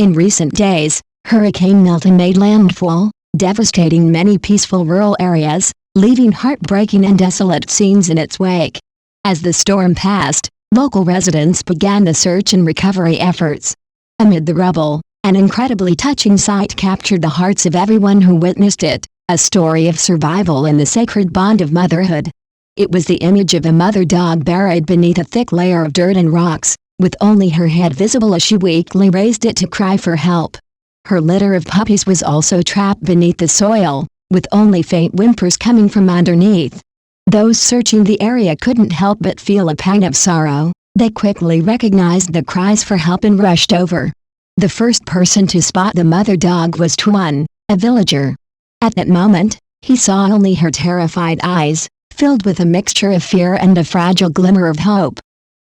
In recent days, Hurricane Milton made landfall, devastating many peaceful rural areas, leaving heartbreaking and desolate scenes in its wake. As the storm passed, local residents began the search and recovery efforts. Amid the rubble, an incredibly touching sight captured the hearts of everyone who witnessed it, a story of survival and the sacred bond of motherhood. It was the image of a mother dog buried beneath a thick layer of dirt and rocks, with only her head visible as she weakly raised it to cry for help. Her litter of puppies was also trapped beneath the soil, with only faint whimpers coming from underneath. Those searching the area couldn't help but feel a pang of sorrow. They quickly recognized the cries for help and rushed over. The first person to spot the mother dog was Tuan, a villager. At that moment, he saw only her terrified eyes, filled with a mixture of fear and a fragile glimmer of hope.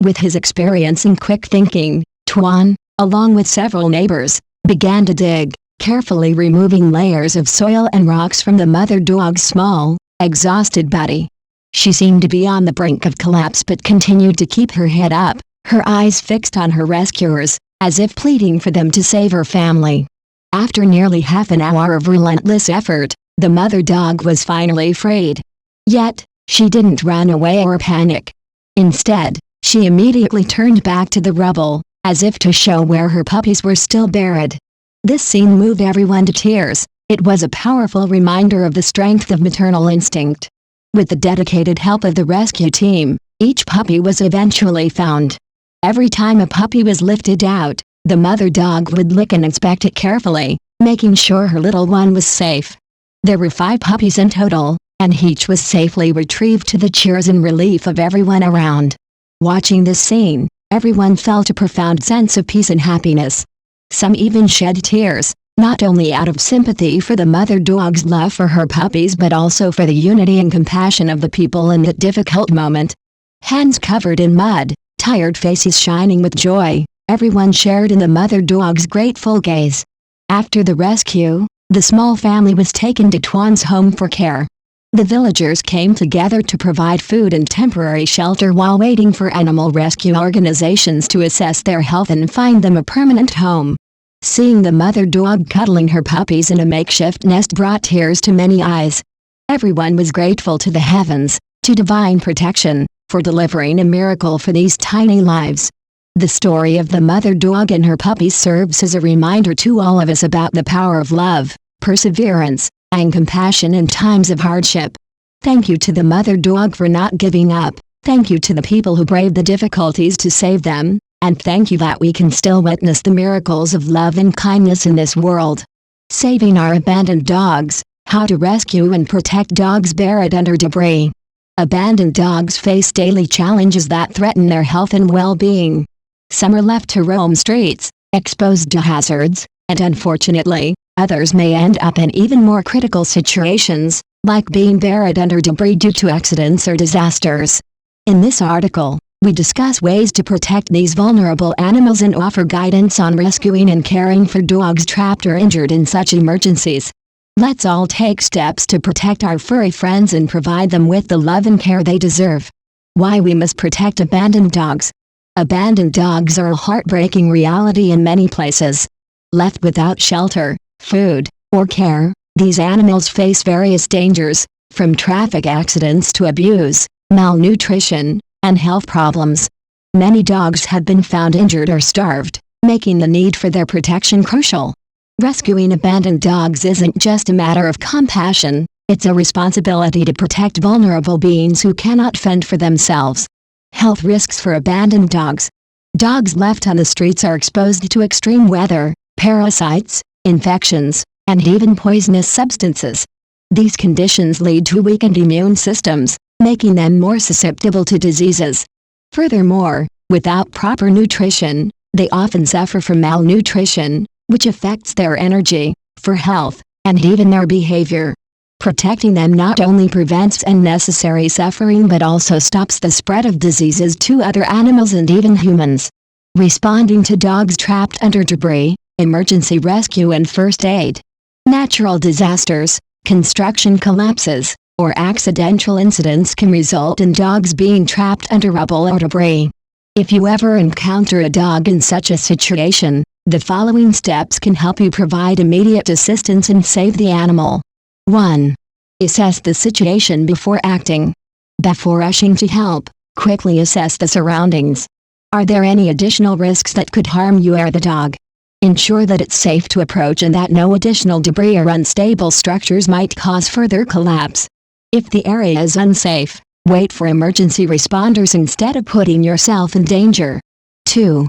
With his experience and quick thinking, Tuan, along with several neighbors, began to dig, carefully removing layers of soil and rocks from the mother dog's small, exhausted body. She seemed to be on the brink of collapse but continued to keep her head up, her eyes fixed on her rescuers, as if pleading for them to save her family. After nearly half an hour of relentless effort, the mother dog was finally freed. Yet, she didn't run away or panic. Instead, she immediately turned back to the rubble, as if to show where her puppies were still buried. This scene moved everyone to tears. It was a powerful reminder of the strength of maternal instinct. With the dedicated help of the rescue team, each puppy was eventually found. Every time a puppy was lifted out, the mother dog would lick and inspect it carefully, making sure her little one was safe. There were 5 puppies in total, and each was safely retrieved to the cheers and relief of everyone around. Watching this scene, everyone felt a profound sense of peace and happiness. Some even shed tears, not only out of sympathy for the mother dog's love for her puppies but also for the unity and compassion of the people in that difficult moment. Hands covered in mud, tired faces shining with joy, everyone shared in the mother dog's grateful gaze. After the rescue, the small family was taken to Tuan's home for care. The villagers came together to provide food and temporary shelter while waiting for animal rescue organizations to assess their health and find them a permanent home. Seeing the mother dog cuddling her puppies in a makeshift nest brought tears to many eyes. Everyone was grateful to the heavens, to divine protection, for delivering a miracle for these tiny lives. The story of the mother dog and her puppies serves as a reminder to all of us about the power of love, perseverance, and compassion in times of hardship. Thank you to the mother dog for not giving up. Thank you to the people who braved the difficulties to save them, and thank you that we can still witness the miracles of love and kindness in this world. Saving our abandoned dogs, how to rescue and protect dogs buried under debris. Abandoned dogs face daily challenges that threaten their health and well-being. Some are left to roam streets, exposed to hazards, and unfortunately, others may end up in even more critical situations, like being buried under debris due to accidents or disasters. In this article, we discuss ways to protect these vulnerable animals and offer guidance on rescuing and caring for dogs trapped or injured in such emergencies. Let's all take steps to protect our furry friends and provide them with the love and care they deserve. Why we must protect abandoned dogs. Abandoned dogs are a heartbreaking reality in many places. Left without shelter, food, or care, these animals face various dangers, from traffic accidents to abuse, malnutrition, and health problems. Many dogs have been found injured or starved, making the need for their protection crucial. Rescuing abandoned dogs isn't just a matter of compassion, it's a responsibility to protect vulnerable beings who cannot fend for themselves. Health risks for abandoned dogs. Dogs left on the streets are exposed to extreme weather, parasites, infections, and even poisonous substances. These conditions lead to weakened immune systems, making them more susceptible to diseases. Furthermore, without proper nutrition, they often suffer from malnutrition, which affects their energy, for health, and even their behavior. Protecting them not only prevents unnecessary suffering but also stops the spread of diseases to other animals and even humans. Responding to dogs trapped under debris, emergency rescue and first aid. Natural disasters, construction collapses, or accidental incidents can result in dogs being trapped under rubble or debris. If you ever encounter a dog in such a situation, The following steps can help you provide immediate assistance and save the animal. 1. Assess the situation before acting. Before rushing to help, quickly assess the surroundings. Are there any additional risks that could harm you or the dog? Ensure that it's safe to approach and that no additional debris or unstable structures might cause further collapse. If the area is unsafe, wait for emergency responders instead of putting yourself in danger. 2.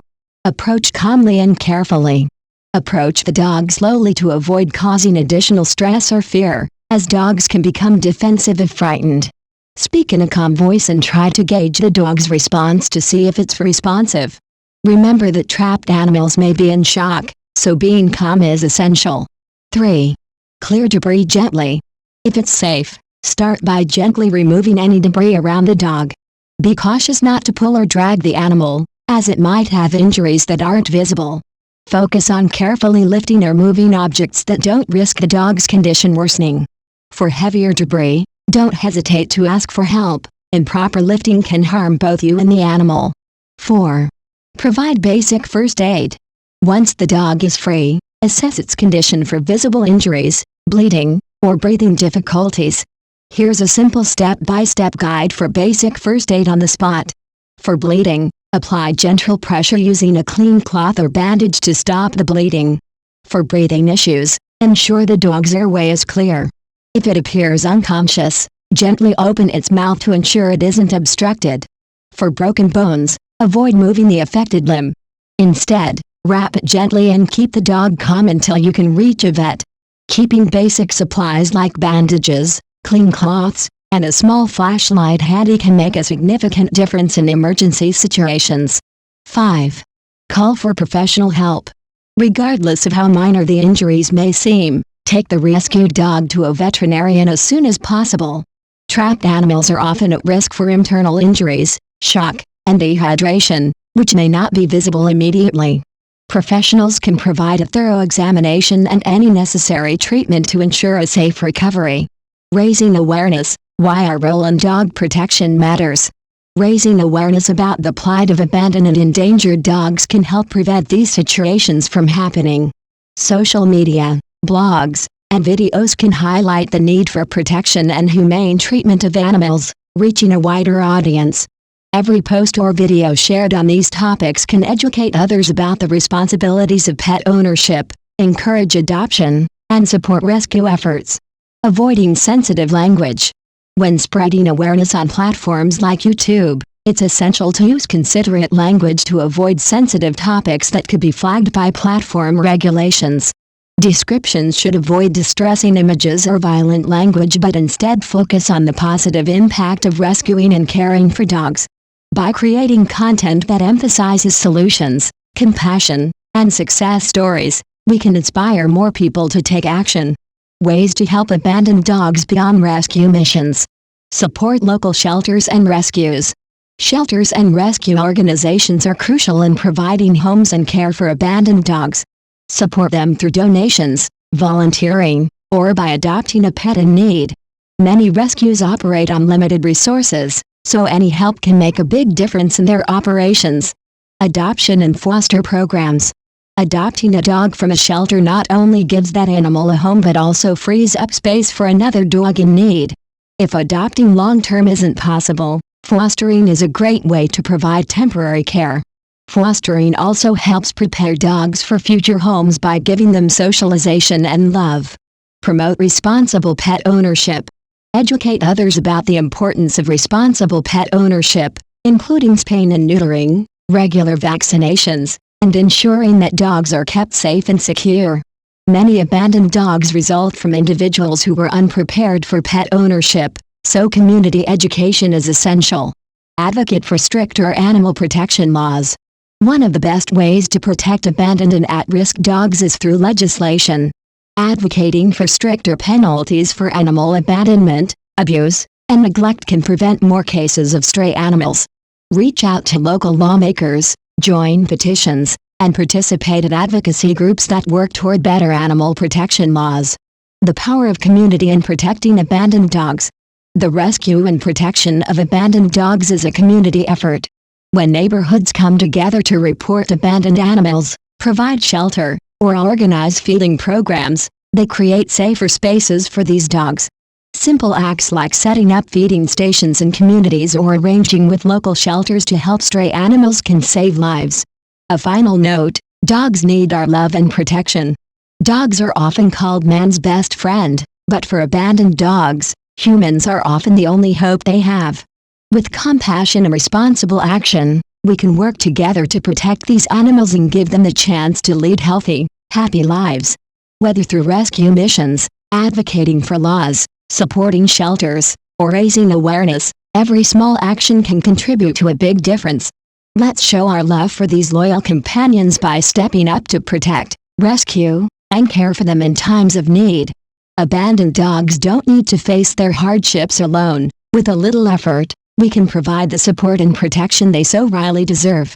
Approach calmly and carefully. Approach the dog slowly to avoid causing additional stress or fear, as dogs can become defensive if frightened. Speak in a calm voice and try to gauge the dog's response to see if it's responsive. Remember that trapped animals may be in shock, so being calm is essential. 3. Clear debris gently. If it's safe, start by gently removing any debris around the dog. Be cautious not to pull or drag the animal, as it might have injuries that aren't visible. Focus on carefully lifting or moving objects that don't risk the dog's condition worsening. For heavier debris, don't hesitate to ask for help. Improper lifting can harm both you and the animal. 4. Provide basic first aid. Once the dog is free, assess its condition for visible injuries, bleeding, or breathing difficulties. Here's a simple step-by-step guide for basic first aid on the spot. For bleeding, apply gentle pressure using a clean cloth or bandage to stop the bleeding. For breathing issues, ensure the dog's airway is clear. If it appears unconscious, gently open its mouth to ensure it isn't obstructed. For broken bones, avoid moving the affected limb. Instead, wrap it gently and keep the dog calm until you can reach a vet. Keeping basic supplies like bandages, clean cloths, and a small flashlight handy can make a significant difference in emergency situations. 5. Call for professional help. Regardless of how minor the injuries may seem, take the rescued dog to a veterinarian as soon as possible. Trapped animals are often at risk for internal injuries, shock, and dehydration, which may not be visible immediately. Professionals can provide a thorough examination and any necessary treatment to ensure a safe recovery. Raising awareness, why our role in dog protection matters. Raising awareness about the plight of abandoned and endangered dogs can help prevent these situations from happening. Social media, blogs, and videos can highlight the need for protection and humane treatment of animals, reaching a wider audience. Every post or video shared on these topics can educate others about the responsibilities of pet ownership, encourage adoption, and support rescue efforts. Avoiding sensitive language. When spreading awareness on platforms like YouTube, it's essential to use considerate language to avoid sensitive topics that could be flagged by platform regulations. Descriptions should avoid distressing images or violent language but instead focus on the positive impact of rescuing and caring for dogs. By creating content that emphasizes solutions, compassion, and success stories, we can inspire more people to take action. Ways to help abandoned dogs beyond rescue missions. Support local shelters and rescues. Shelters and rescue organizations are crucial in providing homes and care for abandoned dogs. Support them through donations, volunteering, or by adopting a pet in need. Many rescues operate on limited resources, so any help can make a big difference in their operations. Adoption and foster programs. Adopting a dog from a shelter not only gives that animal a home but also frees up space for another dog in need. If adopting long-term isn't possible, fostering is a great way to provide temporary care. Fostering also helps prepare dogs for future homes by giving them socialization and love. Promote responsible pet ownership. Educate others about the importance of responsible pet ownership, including spaying and neutering, regular vaccinations, and ensuring that dogs are kept safe and secure. Many abandoned dogs result from individuals who were unprepared for pet ownership, so community education is essential. Advocate for stricter animal protection laws. One of the best ways to protect abandoned and at-risk dogs is through legislation. Advocating for stricter penalties for animal abandonment, abuse, and neglect can prevent more cases of stray animals. Reach out to local lawmakers, join petitions, and participate in advocacy groups that work toward better animal protection laws. The power of community in protecting abandoned dogs. The rescue and protection of abandoned dogs is a community effort. When neighborhoods come together to report abandoned animals, provide shelter, or organize feeding programs. They create safer spaces for these dogs. Simple acts like setting up feeding stations in communities or arranging with local shelters to help stray animals can save lives. A final note: dogs need our love and protection. Dogs are often called man's best friend, but for abandoned dogs, humans are often the only hope they have. With compassion and responsible action, we can work together to protect these animals and give them the chance to lead healthy, happy lives. Whether through rescue missions, advocating for laws, supporting shelters, or raising awareness, every small action can contribute to a big difference. Let's show our love for these loyal companions by stepping up to protect, rescue, and care for them in times of need. Abandoned dogs don't need to face their hardships alone. With a little effort, we can provide the support and protection they so rightly deserve.